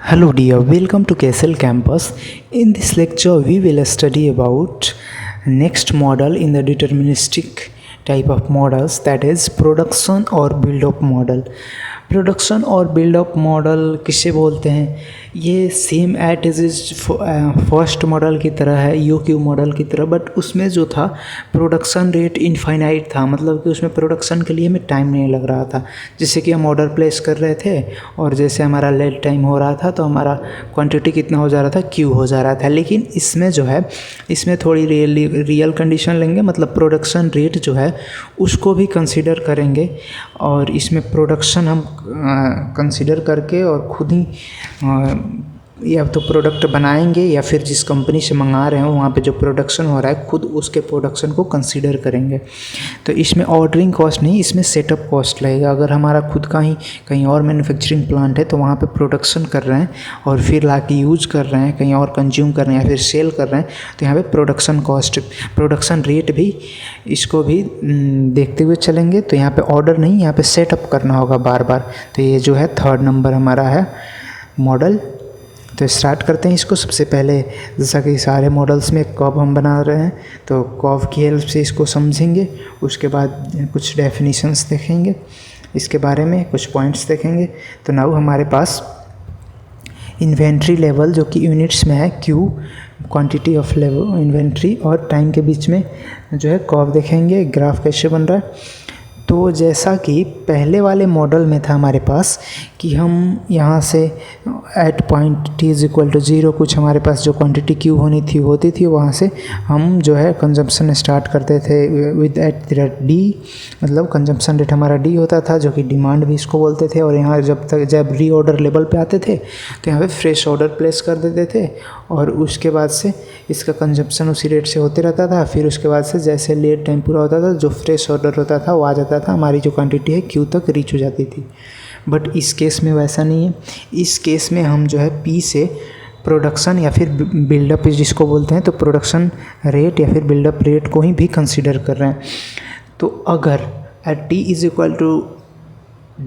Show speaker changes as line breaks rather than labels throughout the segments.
Hello dear, welcome to KSL campus. In this lecture we will study about next model in the deterministic type of models, that is production और buildup model. Production और buildup model किसे बोलते हैं? ये same at is first model की तरह है, UQ model की तरह, बट उसमें जो था प्रोडक्शन रेट इनफाइनाइट था, मतलब कि उसमें प्रोडक्शन के लिए हमें टाइम नहीं लग रहा था। जैसे कि हम ऑर्डर प्लेस कर रहे थे और जैसे हमारा लेट टाइम हो रहा था तो हमारा क्वांटिटी कितना हो जा रहा था, क्यू हो जा रहा था। लेकिन इसमें जो है, इसमें थोड़ी रियल कंडीशन लेंगे, मतलब प्रोडक्शन रेट जो है उसको भी कंसिडर करेंगे और इसमें प्रोडक्शन हम कंसिडर करके और खुद ही या तो प्रोडक्ट बनाएंगे या फिर जिस कंपनी से मंगा रहे हो वहाँ पे जो प्रोडक्शन हो रहा है खुद उसके प्रोडक्शन को कंसीडर करेंगे। तो इसमें ऑर्डरिंग कॉस्ट नहीं, इसमें सेटअप कॉस्ट लगेगा। अगर हमारा खुद का ही कहीं और मैन्युफैक्चरिंग प्लांट है तो वहाँ पे प्रोडक्शन कर रहे हैं और फिर ला के यूज कर रहे हैं, कहीं और कंज्यूम कर रहे हैं या फिर सेल कर रहे हैं, तो यहाँ पे प्रोडक्शन कॉस्ट, प्रोडक्शन रेट भी, इसको भी देखते हुए चलेंगे। तो यहाँ पे ऑर्डर नहीं, यहाँ पे सेटअप करना होगा बार बार। तो ये जो है थर्ड नंबर हमारा है मॉडल। तो स्टार्ट करते हैं इसको। सबसे पहले जैसा कि सारे मॉडल्स में कर्व हम बना रहे हैं तो कर्व की हेल्प से इसको समझेंगे, उसके बाद कुछ डेफिनेशंस देखेंगे, इसके बारे में कुछ पॉइंट्स देखेंगे। तो नाउ हमारे पास इन्वेंट्री लेवल जो कि यूनिट्स में है, Q quantity of level inventory, और टाइम के बीच में जो है कर्व देखेंगे, ग्राफ कैसे बन रहा है। तो जैसा कि पहले वाले मॉडल में था हमारे पास कि हम यहाँ से at point t is equal to 0 कुछ हमारे पास जो क्वांटिटी क्यू होती थी वहाँ से हम जो है कंजम्पशन स्टार्ट करते थे विद एट रेट d, मतलब कंजम्पशन रेट हमारा d होता था, जो कि डिमांड भी इसको बोलते थे। और यहाँ जब री ऑर्डर लेवल पे आते थे तो यहाँ पे फ्रेश ऑर्डर प्लेस कर देते थे और उसके बाद से इसका कंजम्पशन उसी रेट से होते रहता था। फिर उसके बाद से जैसे लेट टाइम पूरा होता था, जो फ्रेश ऑर्डर होता था वो आ जाता था, हमारी जो क्वांटिटी है क्यू तक रीच हो जाती थी। बट इस केस में वैसा नहीं है। इस केस में हम जो है पी से प्रोडक्शन या फिर बिल्डअप जिसको बोलते हैं, तो प्रोडक्शन रेट या फिर बिल्डअप रेट को ही भी कंसीडर कर रहे हैं। तो अगर at T is equal to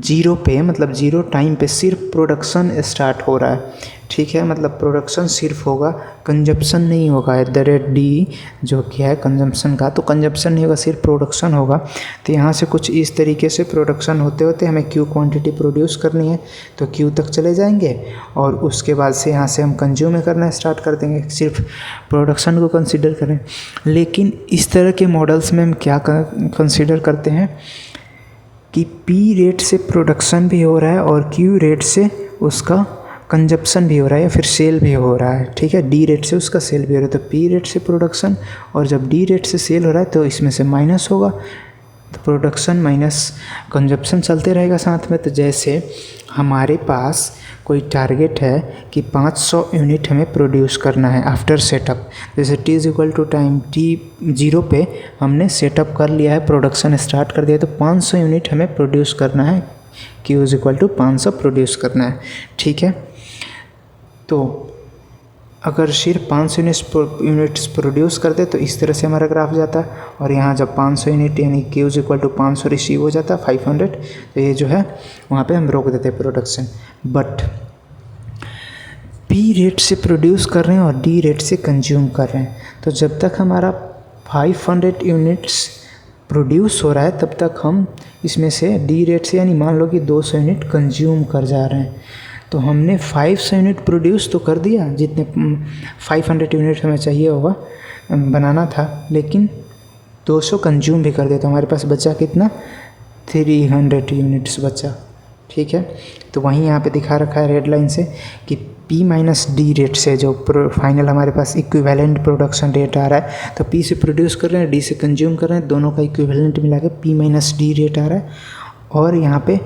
0 पे, मतलब 0 टाइम पे सिर्फ प्रोडक्शन स्टार्ट हो रहा है, ठीक है, मतलब प्रोडक्शन सिर्फ होगा, कंजप्शन नहीं होगा एट द रेट डी जो कि है कंजम्पशन का, तो कंजप्शन नहीं होगा, सिर्फ प्रोडक्शन होगा। तो यहाँ से कुछ इस तरीके से प्रोडक्शन होते होते हमें क्यू क्वांटिटी प्रोड्यूस करनी है तो क्यू तक चले जाएंगे और उसके बाद से यहाँ से हम कंज्यूम करना स्टार्ट कर देंगे, सिर्फ प्रोडक्शन को कंसिडर करें। लेकिन इस तरह के मॉडल्स में हम क्या कंसिडर करते हैं कि पी रेट से प्रोडक्शन भी हो रहा है और क्यू रेट से उसका कंजप्शन भी हो रहा है या फिर सेल भी हो रहा है, ठीक है, डी रेट से उसका सेल भी हो रहा है। तो पी रेट से प्रोडक्शन और जब डी रेट से सेल हो रहा है तो इसमें से माइनस होगा, तो प्रोडक्शन माइनस कंजप्शन चलते रहेगा साथ में। तो जैसे हमारे पास कोई टारगेट है कि 500 यूनिट हमें प्रोड्यूस करना है आफ्टर सेटअप, जैसे T is equal to time t 0 पे हमने सेटअप कर लिया है, प्रोडक्शन स्टार्ट कर दिया, तो 500 यूनिट हमें प्रोड्यूस करना है, q is equal to 500 produce करना है, ठीक है। तो अगर सिर्फ 500 यूनिट्स प्रोड्यूस करते तो इस तरह से हमारा ग्राफ जाता, और यहाँ जब 500 यूनिट यानी q is equal to 500 receive हो जाता 500, तो ये जो है वहाँ पे हम रोक देते प्रोडक्शन। बट p रेट से प्रोड्यूस कर रहे हैं और d रेट से कंज्यूम कर रहे हैं, तो जब तक हमारा 500 यूनिट्स प्रोड्यूस हो रहा है तब तक हम इसमें से d रेट से, यानी मान लो कि 200 यूनिट कंज्यूम कर जा रहे हैं, तो हमने 500 यूनिट प्रोड्यूस तो कर दिया, जितने 500 यूनिट हमें चाहिए होगा बनाना था, लेकिन 200 कंज्यूम भी कर दिया, तो हमारे पास बचा कितना, 300 यूनिट्स बचा, ठीक है। तो वहीं यहाँ पे दिखा रखा है रेड लाइन से कि P माइनस डी रेट से जो फाइनल हमारे पास इक्विवेलेंट प्रोडक्शन रेट आ रहा है, तो P से प्रोड्यूस कर रहे हैं, D से कंज्यूम कर रहे हैं, दोनों का इक्विवेलेंट मिला के P माइनस डी रेट आ रहा है। और यहाँ पे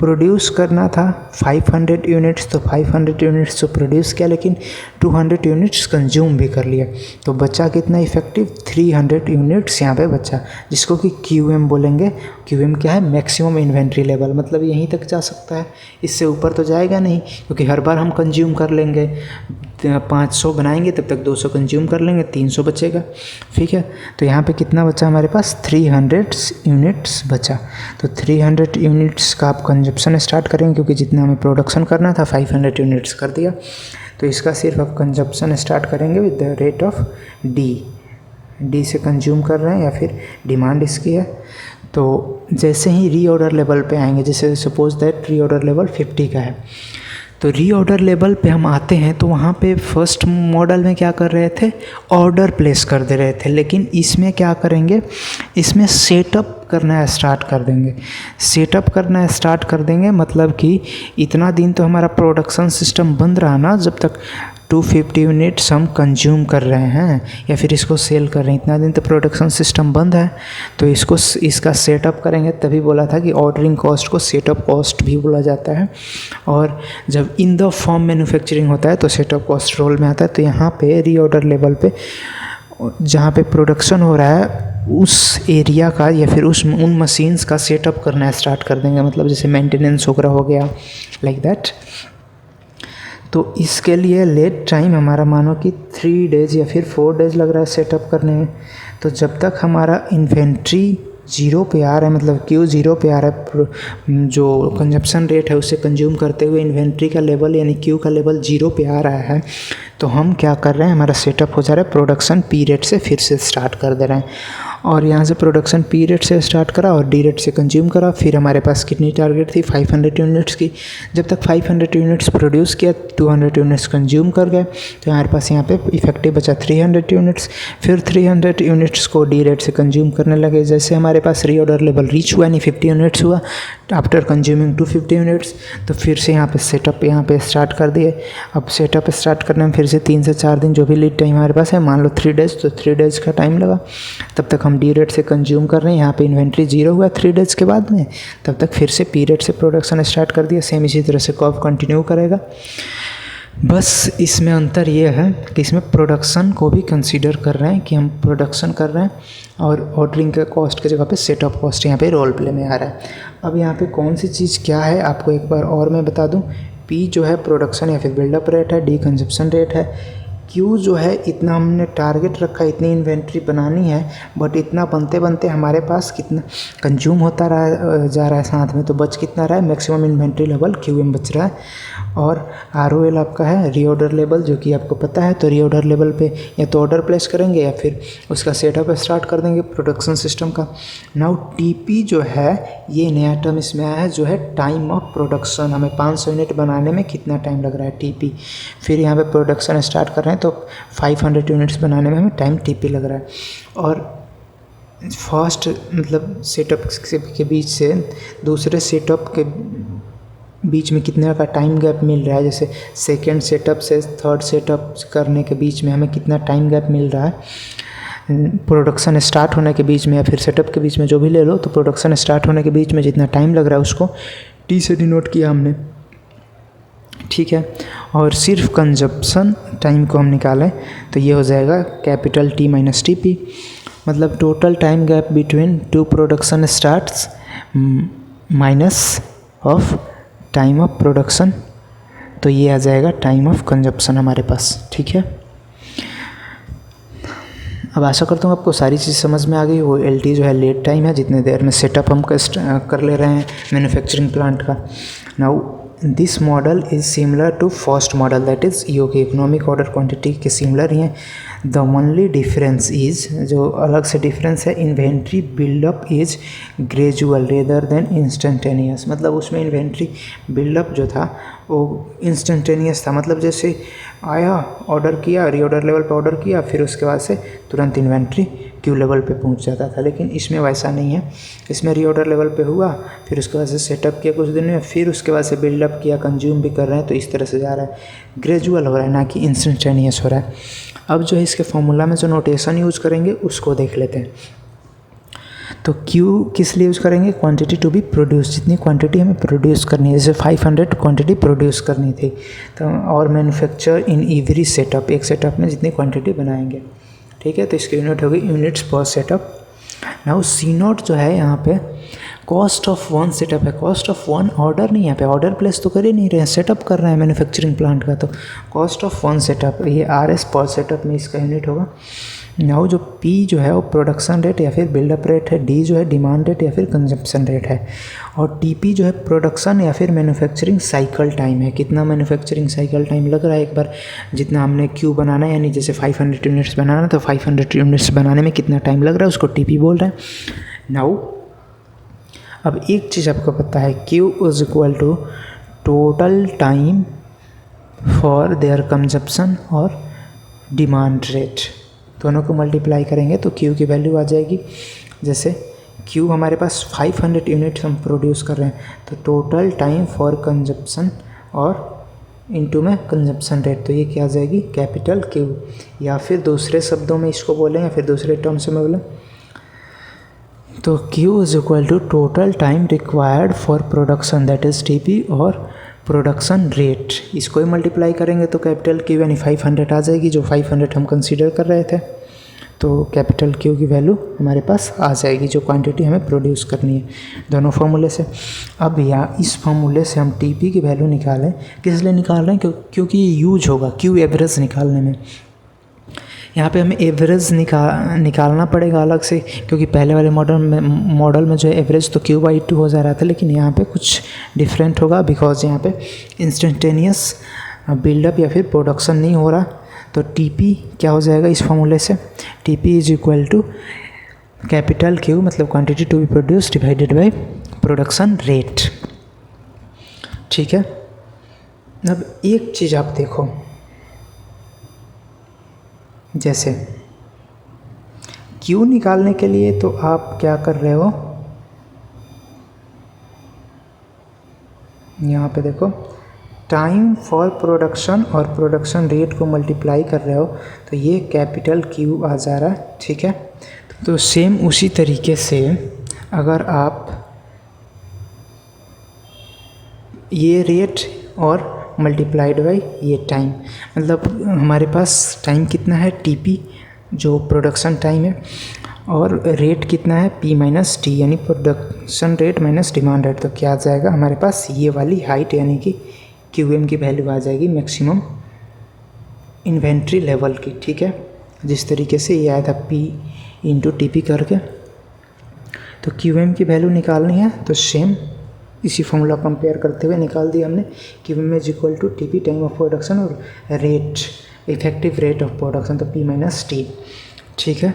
प्रोड्यूस करना था 500 यूनिट्स, तो 500 यूनिट्स तो प्रोड्यूस किया, लेकिन 200 यूनिट्स कंज्यूम भी कर लिया, तो बचा कितना इफेक्टिव, 300 यूनिट्स यहाँ पे बचा, जिसको कि QM बोलेंगे। QM क्या है, मैक्सिमम इन्वेंट्री लेवल, मतलब यहीं तक जा सकता है, इससे ऊपर तो जाएगा नहीं, क्योंकि हर बार हम कंज्यूम कर लेंगे, 500 बनाएंगे तब तक 200 कंज्यूम कर लेंगे, 300 बचेगा। ठीक है, तो यहाँ पे कितना बचा हमारे पास 300 यूनिट्स बचा। तो 300 यूनिट्स का आप कंजप्शन स्टार्ट करेंगे, क्योंकि जितना हमें प्रोडक्शन करना था 500 यूनिट्स कर दिया। तो इसका सिर्फ आप कंजप्शन स्टार्ट करेंगे with the rate of D से कंज्यूम कर रहे हैं या फिर डिमांड इसकी है। तो जैसे ही रीऑर्डर लेवल पे आएंगे, जैसे सपोज दैट रीऑर्डर लेवल 50 का है, तो रीऑर्डर लेवल पे हम आते हैं तो वहाँ पे फर्स्ट मॉडल में क्या कर रहे थे, ऑर्डर प्लेस कर दे रहे थे। लेकिन इसमें क्या करेंगे, इसमें सेटअप करना स्टार्ट कर देंगे। सेटअप करना स्टार्ट कर देंगे मतलब कि इतना दिन तो हमारा प्रोडक्शन सिस्टम बंद रहा ना, जब तक 250 यूनिट्स हम कंज्यूम कर रहे हैं या फिर इसको सेल कर रहे हैं, इतना दिन तो प्रोडक्शन सिस्टम बंद है। तो इसका सेटअप करेंगे, तभी बोला था कि ऑर्डरिंग कॉस्ट को सेटअप कॉस्ट भी बोला जाता है। और जब इन द फॉर्म मैन्युफैक्चरिंग होता है तो सेटअप कॉस्ट रोल में आता है। तो यहाँ पे रीऑर्डर लेवल पे जहाँ पे प्रोडक्शन हो रहा है उस एरिया का या फिर उन मशीन्स का सेटअप करना स्टार्ट कर देंगे, मतलब जैसे मेंटेनेंस वगैरह हो गया, लाइक दैट। तो इसके लिए लेट टाइम हमारा मानो कि 3 डेज़ या फिर 4 डेज़ लग रहा है सेटअप करने में। तो जब तक हमारा इन्वेंट्री 0 पे आ रहा है, मतलब क्यू 0 पे आ रहा है, जो कंजप्शन रेट है उसे कंज्यूम करते हुए इन्वेंट्री का लेवल यानी क्यू का लेवल 0 पे आ रहा है, तो हम क्या कर रहे हैं, हमारा सेटअप हो जा रहा है, प्रोडक्शन पी रेट से फिर से स्टार्ट कर दे रहे हैं। और यहाँ से प्रोडक्शन पी रेट से स्टार्ट करा और डी रेट से कंज्यूम करा। फिर हमारे पास कितनी टारगेट थी, 500 यूनिट्स की। जब तक 500 यूनिट्स प्रोड्यूस किया, 200 यूनिट्स कंज्यूम कर गए, तो हमारे पास यहाँ पे इफेक्टिव बचा 300 यूनिट्स। फिर 300 यूनिट्स को डी रेट से कंज्यूम करने लगे। जैसे हमारे पास रीऑर्डर लेवल रीच हुआ, यानी 50 यूनिट्स हुआ आफ्टर कंज्यूमिंग 250 यूनिट्स, तो फिर से यहाँ पे सेटअप यहाँ पे स्टार्ट कर दिए। अब सेटअप स्टार्ट करने में फिर से 3 से 4 दिन जो भी लीड टाइम हमारे पास है, मान लो 3 डेज़, तो 3 डेज़ का टाइम लगा। तब तक हम डी रेट से कंज्यूम कर रहे हैं, यहाँ पे इन्वेंट्री 0 हुआ 3 डेज़ के बाद में, तब तक फिर से पी रेट से प्रोडक्शन स्टार्ट कर दिया। सेम इसी तरह से कर्व कंटिन्यू करेगा। बस इसमें अंतर ये है कि इसमें प्रोडक्शन को भी कंसीडर कर रहे हैं कि हम प्रोडक्शन कर रहे हैं, और ऑर्डरिंग के कॉस्ट की जगह पे सेटअप कॉस्ट यहाँ पे रोल प्ले में आ रहा है। अब यहाँ पे कौन सी चीज़ क्या है आपको एक बार और मैं बता दूँ। पी जो है प्रोडक्शन या फिर बिल्डअप रेट है, डी कंजप्शन रेट है, क्यू जो है इतना हमने टारगेट रखा है, इतनी इन्वेंट्री बनानी है, बट इतना बनते बनते हमारे पास कितना कंज्यूम होता जा रहा है साथ में, तो बच कितना रहा है, मैक्सिमम इन्वेंट्री लेवल क्यू बच रहा है। और ROL आपका है रीऑर्डर लेवल, जो कि आपको पता है। तो रीऑर्डर लेवल पे या तो ऑर्डर प्लेस करेंगे या फिर उसका सेटअप स्टार्ट कर देंगे प्रोडक्शन सिस्टम का। नाउ TP जो है ये नया टर्म इसमें आया है, जो है टाइम ऑफ प्रोडक्शन। हमें 500 यूनिट बनाने में कितना टाइम लग रहा है, TP। फिर यहाँ पे प्रोडक्शन स्टार्ट कर रहे हैं तो 500 यूनिट्स बनाने में हमें टाइम TP लग रहा है। और फर्स्ट मतलब सेटअप के बीच से दूसरे सेटअप के बीच में कितने का टाइम गैप मिल रहा है, जैसे सेकेंड सेटअप से थर्ड सेटअप करने के बीच में हमें कितना टाइम गैप मिल रहा है प्रोडक्शन स्टार्ट होने के बीच में या फिर सेटअप के बीच में, जो भी ले लो। तो प्रोडक्शन स्टार्ट होने के बीच में जितना टाइम लग रहा है उसको T से डिनोट किया हमने, ठीक है। और सिर्फ कंजप्शन टाइम को हम निकालें तो ये हो जाएगा कैपिटल T माइनस TP, मतलब total time gap between 2 production starts minus of time of production, तो ये आ जाएगा टाइम ऑफ कंजप्शन हमारे पास, ठीक है। अब आशा करता हूँ आपको सारी चीज़ समझ में आ गई हो। LT जो है लेट टाइम है, जितने देर में सेटअप हम कर ले रहे हैं मैन्युफैक्चरिंग प्लांट का। Now this model is similar to first model, that is EO की इकोनॉमिक ऑर्डर क्वांटिटी के सिमिलर ही हैं। द ओनली डिफरेंस इज़, जो अलग से डिफरेंस है, inventory buildup is gradual rather than instantaneous. मतलब उसमें इन्वेंट्री बिल्डअप जो था वो इंस्टेंटेनियस था, मतलब जैसे आया ऑर्डर किया, रीऑर्डर लेवल पे ऑर्डर किया, फिर उसके बाद से तुरंत इन्वेंट्री क्यू लेवल पे पहुंच जाता था। लेकिन इसमें वैसा नहीं है, इसमें रीऑर्डर लेवल पे हुआ, फिर उसके बाद से सेटअप किया कुछ दिन में, फिर उसके बाद से बिल्डअप किया, कंज्यूम भी कर रहे हैं, तो इस तरह से जा रहा है, ग्रेजुअल हो रहा है, ना कि इंस्टेंटेनियस हो रहा है। अब जो है इसके फॉर्मूला में जो नोटेशन यूज़ करेंगे उसको देख लेते हैं। तो क्यू किस लिए यूज़ करेंगे, क्वांटिटी टू बी प्रोड्यूस, जितनी क्वांटिटी हमें प्रोड्यूस करनी है, जैसे 500 क्वांटिटी प्रोड्यूस करनी थी, तो और मैन्युफैक्चर इन एवरी सेटअप, एक सेटअप में जितनी क्वांटिटी बनाएंगे, ठीक है। तो इसकी यूनिट होगी यूनिट्स पर सेटअप। नाउ C0 जो है यहाँ पे कॉस्ट ऑफ वन सेटअप है, कॉस्ट ऑफ वन ऑर्डर नहीं, यहाँ पे ऑर्डर प्लेस तो कर ही नहीं रहे हैं, सेटअप कर रहे हैं मैन्युफैक्चरिंग प्लांट का। तो कॉस्ट ऑफ वन सेटअप, ये RS पर सेटअप में इसका यूनिट होगा। नाउ जो P जो है वो प्रोडक्शन रेट या फिर बिल्डअप रेट है, D जो है डिमांड रेट या फिर कंजप्शन रेट है, और TP जो है प्रोडक्शन या फिर मैन्युफैक्चरिंग साइकिल टाइम है। कितना मैन्युफैक्चरिंग साइकिल टाइम लग रहा है, एक बार जितना हमने Q बनाना है, यानी जैसे 500 यूनिट्स बनाना, तो 500 यूनिट्स बनाने में कितना टाइम लग रहा है उसको TP बोल रहे हैं। नाउ अब एक चीज़ आपको पता है, Q is equal to total time for their consumption और डिमांड रेट, दोनों को मल्टीप्लाई करेंगे तो Q की वैल्यू आ जाएगी। जैसे Q हमारे पास 500 यूनिट्स हम प्रोड्यूस कर रहे हैं, तो टोटल टाइम फॉर कंजप्शन और इनटू में कंजप्शन रेट, तो ये क्या आ जाएगी, कैपिटल Q। या फिर दूसरे शब्दों में इसको बोलें या फिर दूसरे टर्म्स में बोलें तो Q is equal to total time required for production, that is TP, और प्रोडक्शन रेट, इसको ही मल्टीप्लाई करेंगे तो कैपिटल Q यानी 500 आ जाएगी, जो 500 हम कंसीडर कर रहे थे। तो कैपिटल Q की वैल्यू हमारे पास आ जाएगी, जो क्वांटिटी हमें प्रोड्यूस करनी है, दोनों फार्मूले से। अब यहाँ इस फार्मूले से हम TP की वैल्यू निकालें, किस लिए निकाल रहे हैं, क्योंकि ये यूज होगा Q एवरेज निकालने में। यहाँ पे हमें एवरेज निकालना पड़ेगा अलग से, क्योंकि पहले वाले मॉडल में जो है एवरेज तो Q/2 हो जा रहा था, लेकिन यहाँ पे कुछ डिफरेंट होगा, बिकॉज यहाँ पे इंस्टेंटेनियस बिल्डअप या फिर प्रोडक्शन नहीं हो रहा। तो TP क्या हो जाएगा इस फॉर्मूले से, TP is equal to capital Q, मतलब quantity to be produce divided by production rate. ठीक है। अब एक चीज़ आप देखो, जैसे Q निकालने के लिए तो आप क्या कर रहे हो, यहाँ पे देखो टाइम फॉर प्रोडक्शन और प्रोडक्शन रेट को मल्टीप्लाई कर रहे हो, तो ये कैपिटल Q आ जा रहा है। ठीक है। तो सेम उसी तरीके से अगर आप ये रेट और मल्टीप्लाइड बाई ये टाइम, मतलब हमारे पास टाइम कितना है TP जो प्रोडक्शन टाइम है, और रेट कितना है P माइनस T यानी production rate minus demand rate, तो क्या आ जाएगा हमारे पास ये वाली हाइट यानी कि QM की वैल्यू आ जाएगी मैक्सिमम इन्वेंट्री लेवल की। ठीक है। जिस तरीके से ये आया था P इंटू TP करके, तो QM की वैल्यू निकालनी है तो सेम इसी फॉर्मूला कंपेयर करते हुए निकाल दिया हमने। QM is equal to TP time of production और rate effective rate of production, तो P माइनस T। ठीक है।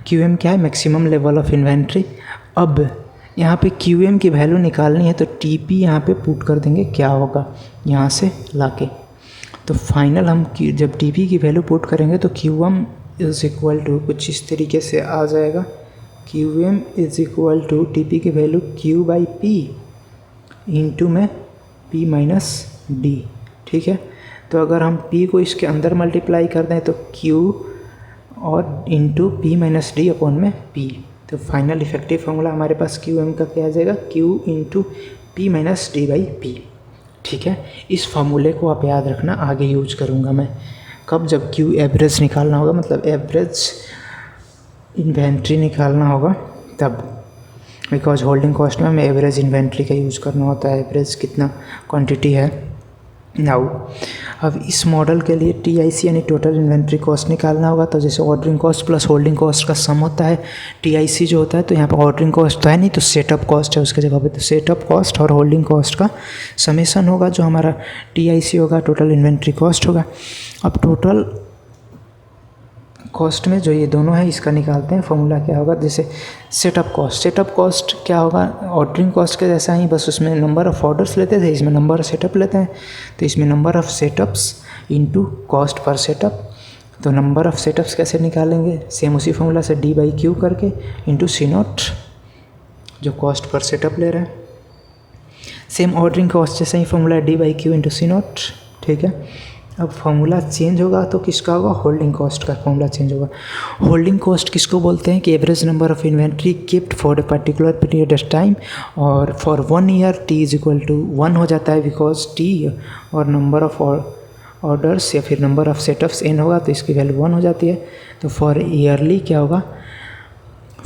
QM क्या है, मैक्सिमम लेवल ऑफ इन्वेंट्री। अब यहाँ पे QM की वैल्यू निकालनी है तो TP यहाँ पे पुट कर देंगे, क्या होगा यहाँ से लाके, तो फाइनल हम जब TP की वैल्यू पुट करेंगे तो QM इज इक्वल टू कुछ इस तरीके से आ जाएगा, QM is equal to TP की वैल्यू Q/P इंटू में P माइनस D। ठीक है। तो अगर हम P को इसके अंदर मल्टीप्लाई कर दें तो Q और into P minus D upon में P, तो फाइनल इफेक्टिव फार्मूला हमारे पास QM का क्या आ जाएगा, Q into P minus D/P। ठीक है। इस फार्मूले को आप याद रखना, आगे यूज करूँगा मैं कब, जब Q एवरेज निकालना होगा, मतलब एवरेज इन्वेंट्री निकालना होगा तब, बिकॉज होल्डिंग कॉस्ट में हमें एवरेज इन्वेंट्री का यूज़ करना होता है, एवरेज कितना क्वांटिटी है। नाउ अब इस मॉडल के लिए TIC यानी टोटल इन्वेंट्री कॉस्ट निकालना होगा, तो जैसे ordering cost plus holding cost का सम होता है, TIC जो होता है, तो यहाँ पर ऑर्डरिंग कॉस्ट तो है नहीं, तो सेटअप कॉस्ट है उसके जगह पे, तो सेटअप कॉस्ट और होल्डिंग कॉस्ट का समेसन होगा, जो हमारा TIC होगा, टोटल इन्वेंट्री कॉस्ट होगा। अब टोटल कॉस्ट में जो ये दोनों है इसका निकालते हैं, फॉर्मूला क्या होगा, जैसे सेटअप कॉस्ट क्या होगा, ऑर्डरिंग कॉस्ट के जैसा ही, बस उसमें नंबर ऑफ़ ऑर्डर्स लेते थे, इसमें नंबर ऑफ सेटअप लेते हैं, तो इसमें number of setups into cost per setup. तो नंबर ऑफ़ सेटअप्स कैसे निकालेंगे, सेम उसी फॉर्मूला से D/Q करके इंटू C0 जो कॉस्ट पर सेटअप ले रहे हैं, सेम ऑर्डरिंग कॉस्ट जैसा ही फॉर्मूला है D/Q इंटू C0। ठीक है। अब फार्मूला चेंज होगा तो किसका होगा, होल्डिंग कॉस्ट का फार्मूला चेंज होगा। होल्डिंग कॉस्ट किसको बोलते हैं कि average number of inventory kept for a particular period of time, और for 1 year T is equal to 1 हो जाता है, बिकॉज T और नंबर ऑफ ऑर्डर्स या फिर नंबर ऑफ सेटअप्स n होगा तो इसकी वैल्यू 1 हो जाती है। तो फॉर ईयरली क्या होगा,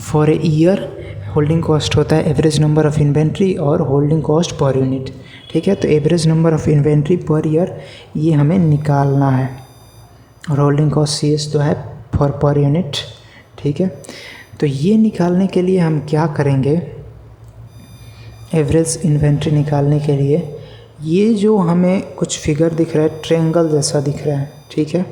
for a year holding cost होता है एवरेज नंबर ऑफ़ इन्वेंट्री और होल्डिंग कॉस्ट पर यूनिट, ठीक है। तो average number of inventory per year ये हमें निकालना है, और होल्डिंग कॉस्ट सी एस तो है फॉर पर यूनिट, ठीक है। तो ये निकालने के लिए हम क्या करेंगे, एवरेज इन्वेंट्री निकालने के लिए ये जो हमें कुछ फिगर दिख रहा है ट्रायंगल जैसा दिख रहा है, ठीक है।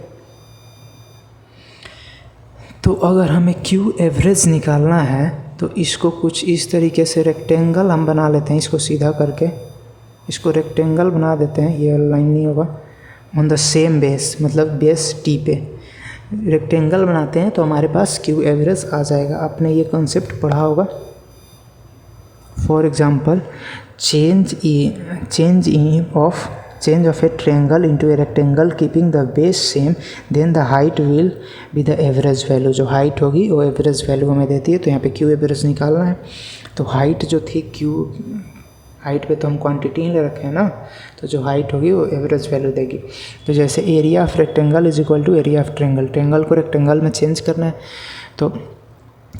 तो अगर हमें क्यू एवरेज निकालना है तो इसको कुछ इस तरीके से रेक्टेंगल हम बना लेते हैं, इसको सीधा करके इसको रेक्टेंगल बना देते हैं, ये लाइन नहीं होगा, ऑन द सेम बेस, मतलब बेस टी पे रेक्टेंगल बनाते हैं तो हमारे पास क्यू एवरेज आ जाएगा। आपने ये कॉन्सेप्ट पढ़ा होगा। For example change of a triangle into a rectangle keeping the base same, then the height will be the average value। जो हाइट होगी वो एवरेज वैल्यू हमें देती है, तो यहाँ पे क्यू एवरेज निकालना है। तो हाइट जो थी क्यू, हाइट पे तो हम क्वांटिटी ले रखे हैं ना, तो जो हाइट होगी वो एवरेज वैल्यू देगी। तो जैसे area of rectangle is equal to area of triangle, triangle को रेक्टेंगल में चेंज करना है तो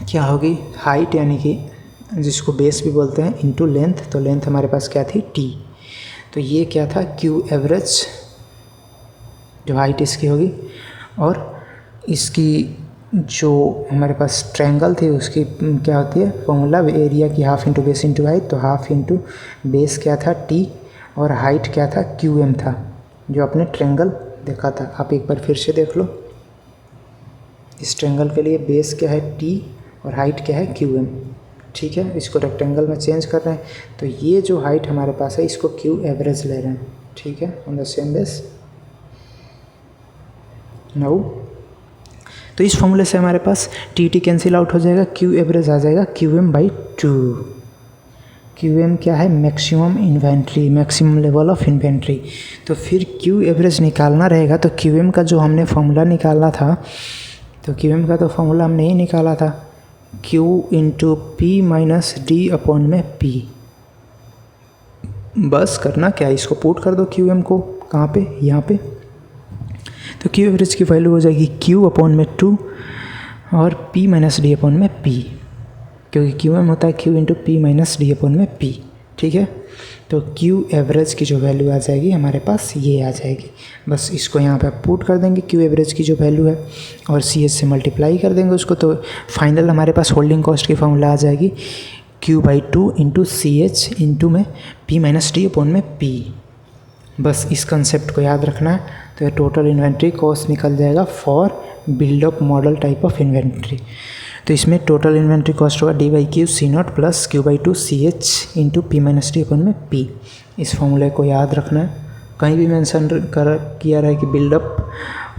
क्या होगी, हाइट यानी कि जिसको बेस भी बोलते हैं इनटू लेंथ, तो लेंथ हमारे पास क्या थी टी, तो ये क्या था क्यू एवरेज, जो हाइट इसकी होगी, और इसकी जो हमारे पास ट्रायंगल थी उसकी क्या होती है फॉर्मूला, एरिया की half into base into height, तो हाफ इंटू बेस क्या था टी, और हाइट क्या था क्यू एम था, जो आपने ट्रायंगल देखा था। आप एक बार फिर से देख लो, इस ट्रायंगल के लिए बेस क्या है टी और हाइट क्या है क्यू एम, ठीक है। इसको रेक्टेंगल में चेंज कर रहे हैं, तो ये जो हाइट हमारे पास है इसको क्यू एवरेज ले रहे हैं, ठीक है, on the same base. Now तो इस फॉर्मूले से हमारे पास टी टी कैंसिल आउट हो जाएगा, क्यू एवरेज आ जाएगा Q M by two. Q M क्या है, maximum inventory, maximum level of inventory. तो फिर क्यू एवरेज निकालना रहेगा, तो क्यू एम का जो हमने फॉर्मूला निकाला था, तो क्यू एम का तो फॉर्मूला हमने ही निकाला था Q into P minus D upon में P। बस करना क्या है, इसको पुट कर दो क्यू एम को, कहाँ पे, यहाँ पे। तो क्यू एवरेज की वैल्यू हो जाएगी Q अपॉन में 2 और P माइनस डी अपॉन में P, क्योंकि क्यू एम होता है Q into P minus D upon में P, ठीक है। तो क्यू एवरेज की जो वैल्यू आ जाएगी हमारे पास ये आ जाएगी। बस इसको यहाँ पे आप पुट कर देंगे क्यू एवरेज की जो वैल्यू है, और सी एच से मल्टीप्लाई कर देंगे उसको, तो फाइनल हमारे पास होल्डिंग कॉस्ट की फॉर्मूला आ जाएगी Q by two into C H into में पी माइनस डी अपॉन में पी। बस इस कंसेप्ट को याद रखना है। तो टोटल इन्वेंट्री कॉस्ट निकल जाएगा for buildup model type of inventory. तो इसमें टोटल इन्वेंट्री कॉस्ट होगा D by Q C nought plus Q by two C H into P minus D upon में पी। इस फॉर्मूले को याद रखना है। कहीं भी मेंशन किया रहा है कि बिल्डअप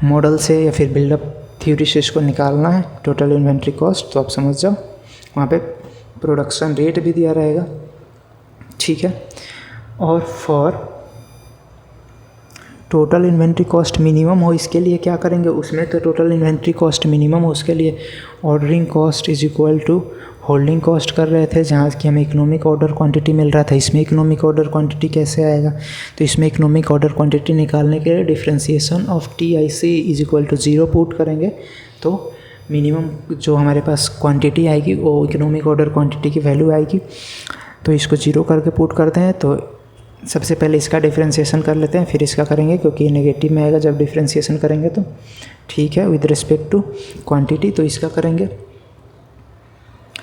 मॉडल से या फिर बिल्डअप थ्योरी से इसको निकालना है टोटल इन्वेंट्री कॉस्ट, तो आप समझ जाओ। वहाँ पे प्रोडक्शन रेट भी दिया रहेगा, ठीक है। और for total inventory cost minimum हो, इसके लिए क्या करेंगे, उसमें तो टोटल इन्वेंट्री कॉस्ट मिनिमम हो, उसके लिए ordering cost is equal to holding cost कर रहे थे, जहाँ की हमें इकोनॉमिक ऑर्डर क्वांटिटी मिल रहा था। इसमें इकोनॉमिक ऑर्डर क्वांटिटी कैसे आएगा, तो इसमें इकोनॉमिक ऑर्डर क्वांटिटी निकालने के लिए differentiation of T I C is equal to 0 put करेंगे, तो मिनिमम जो हमारे पास क्वांटिटी आएगी वो इकोनॉमिक ऑर्डर क्वांटिटी की वैल्यू आएगी। तो इसको 0 करके पुट करते हैं। तो सबसे पहले इसका डिफ्रेंसिएशन कर लेते हैं, फिर इसका करेंगे, क्योंकि नेगेटिव में आएगा जब डिफ्रेंसिएशन करेंगे तो, ठीक है, विद रिस्पेक्ट टू क्वांटिटी। तो इसका करेंगे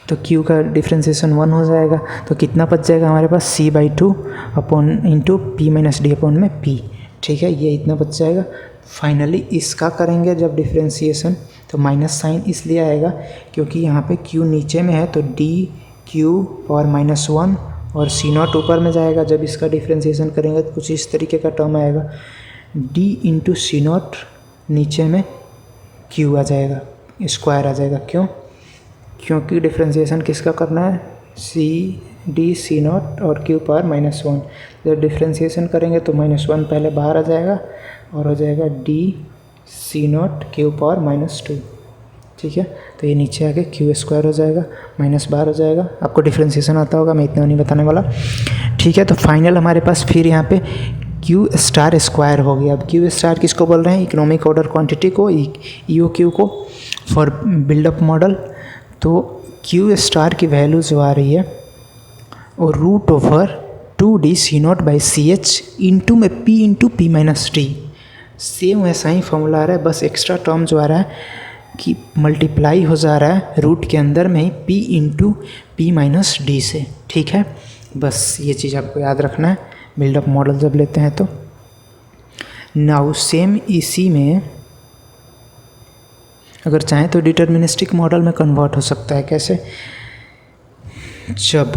तो Q का डिफ्रेंसिएशन 1 हो जाएगा, तो कितना बच जाएगा हमारे पास C/2 upon into P minus D upon में P, ठीक है, ये इतना बच जाएगा। फाइनली इसका करेंगे जब डिफ्रेंसिएशन, तो माइनस साइन इसलिए आएगा क्योंकि यहाँ पे Q नीचे में है, तो DQ⁻⁻1 और C0 ऊपर में जाएगा। जब इसका डिफ्रेंसिएशन करेंगे तो कुछ इस तरीके का टर्म आएगा, D इंटू C0 नीचे में Q आ जाएगा, स्क्वायर आ जाएगा। क्यों, क्योंकि डिफ्रेंसिएशन किसका करना है, D/C0 और Q⁻⁻1। जब डिफ्रेंसिएशन करेंगे तो -1 पहले बाहर आ जाएगा और हो जाएगा D/C0 Q⁻⁻2, ठीक है। तो ये नीचे आके Q² हो जाएगा, माइनस बाहर हो जाएगा। आपको डिफ्रेंसिएशन आता होगा, मैं इतना नहीं बताने वाला, ठीक है। तो फाइनल हमारे पास फिर यहाँ पे Q⁻² हो गया। अब Q* किसको बोल रहे हैं, इकोनॉमिक ऑर्डर क्वांटिटी को, EOQ को, फॉर बिल्डअप मॉडल। तो क्यू स्टार की वैल्यू जो आ रही है और root over 2d C0 by CH into में P into P minus D, same वैसा ही फॉर्मूला आ रहा है, बस एक्स्ट्रा टर्म जो आ रहा है कि मल्टीप्लाई हो जा रहा है रूट के अंदर में ही P into P minus D से। ठीक है, बस ये चीज़ आपको याद रखना है बिल्डअप मॉडल जब लेते हैं तो। नाउ सेम इसी में अगर चाहें तो डिटर्मिनिस्टिक मॉडल में कन्वर्ट हो सकता है। कैसे? जब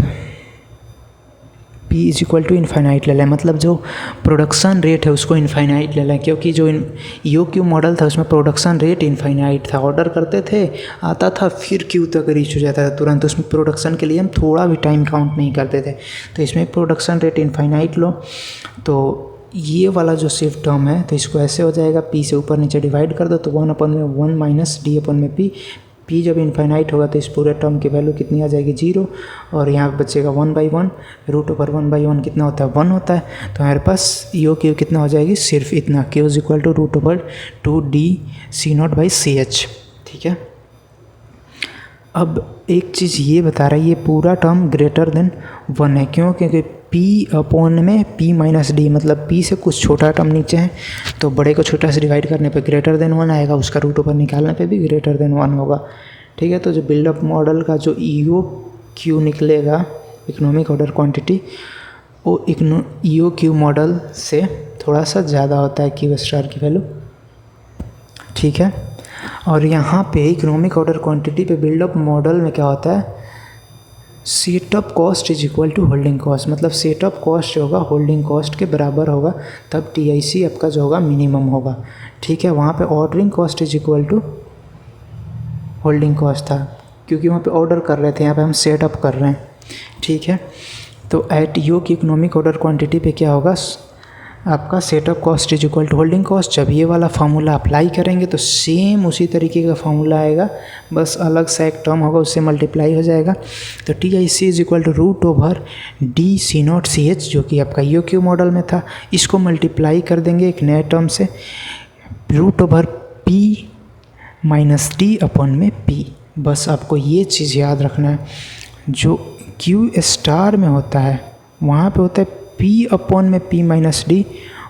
P is equal to infinite ले लें, मतलब जो प्रोडक्शन रेट है उसको इन्फाइनाइट ले लें, क्योंकि जो यो क्यू मॉडल था उसमें प्रोडक्शन रेट इन्फाइनाइट था। ऑर्डर करते थे, आता था, फिर क्यू तक रीच हो जाता था तुरंत, उसमें प्रोडक्शन के लिए हम थोड़ा भी टाइम काउंट नहीं करते थे। तो इसमें प्रोडक्शन रेट इन्फाइनाइट लो, तो ये वाला जो सिर्फ टर्म है तो इसको ऐसे हो जाएगा, P से ऊपर नीचे डिवाइड कर दो तो 1/1 माइनस डी अपन में P जब इन्फाइनाइट होगा तो इस पूरे टर्म की वैल्यू कितनी आ जाएगी 0, और यहाँ पे बचेगा 1/1, रूट ओवर 1/1 कितना होता है 1 होता है। तो हमारे पास यो क्यू कितना हो जाएगी, सिर्फ इतना, Q is equal to root over 2d C0 by CH। ठीक है, अब एक चीज़ ये बता रहा है ये पूरा टर्म ग्रेटर देन 1 है, क्यों? क्योंकि P अपॉन में P माइनस डी, मतलब P से कुछ छोटा टर्म नीचे है तो बड़े को छोटा से डिवाइड करने पे ग्रेटर देन 1 आएगा, उसका रूट ओवर निकालने पे भी ग्रेटर देन 1 होगा। ठीक है, तो जो बिल्डअप मॉडल का जो ईओ क्यू निकलेगा इकोनॉमिक ऑर्डर क्वांटिटी, वो ईओ क्यू मॉडल से थोड़ा सा ज़्यादा होता है क्यू स्टार की वैल्यू। ठीक है, और यहाँ पे इकोनॉमिक ऑर्डर क्वांटिटी पे बिल्डअप मॉडल में क्या होता है, setup cost is equal to holding cost, मतलब सेटअप कॉस्ट जो होगा होल्डिंग कॉस्ट के बराबर होगा, तब TIC आपका जो होगा मिनिमम होगा। ठीक है, वहाँ पे ordering cost is equal to holding cost था, क्योंकि वहाँ पे ऑर्डर कर रहे थे, यहाँ पे हम सेटअप कर रहे हैं। ठीक है, तो एट यो की इकोनॉमिक ऑर्डर क्वांटिटी पे क्या होगा, आपका setup cost is equal to holding cost. जब ये वाला फार्मूला अप्लाई करेंगे तो सेम उसी तरीके का फार्मूला आएगा, बस अलग सा एक टर्म होगा उससे मल्टीप्लाई हो जाएगा। तो TIC is equal to root over d C0 CH जो कि आपका यो क्यू मॉडल में था, इसको मल्टीप्लाई कर देंगे एक नए टर्म से, root over P minus D upon में P। बस आपको ये चीज़ याद रखना है, जो क्यू स्टार में होता है वहाँ पे होता है P अपॉन में P माइनस डी,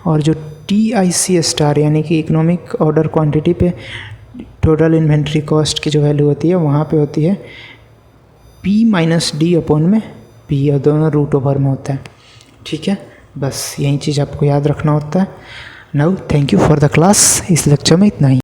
और जो TIC स्टार यानी कि इकोनॉमिक ऑर्डर क्वांटिटी पे टोटल इन्वेंट्री कॉस्ट की जो वैल्यू होती है वहाँ पे होती है P माइनस डी अपॉन में P, और दोनों रूट ओवर में होता है। ठीक है, बस यही चीज़ आपको याद रखना होता है। Now thank you for the class, इस लेक्चर में इतना ही।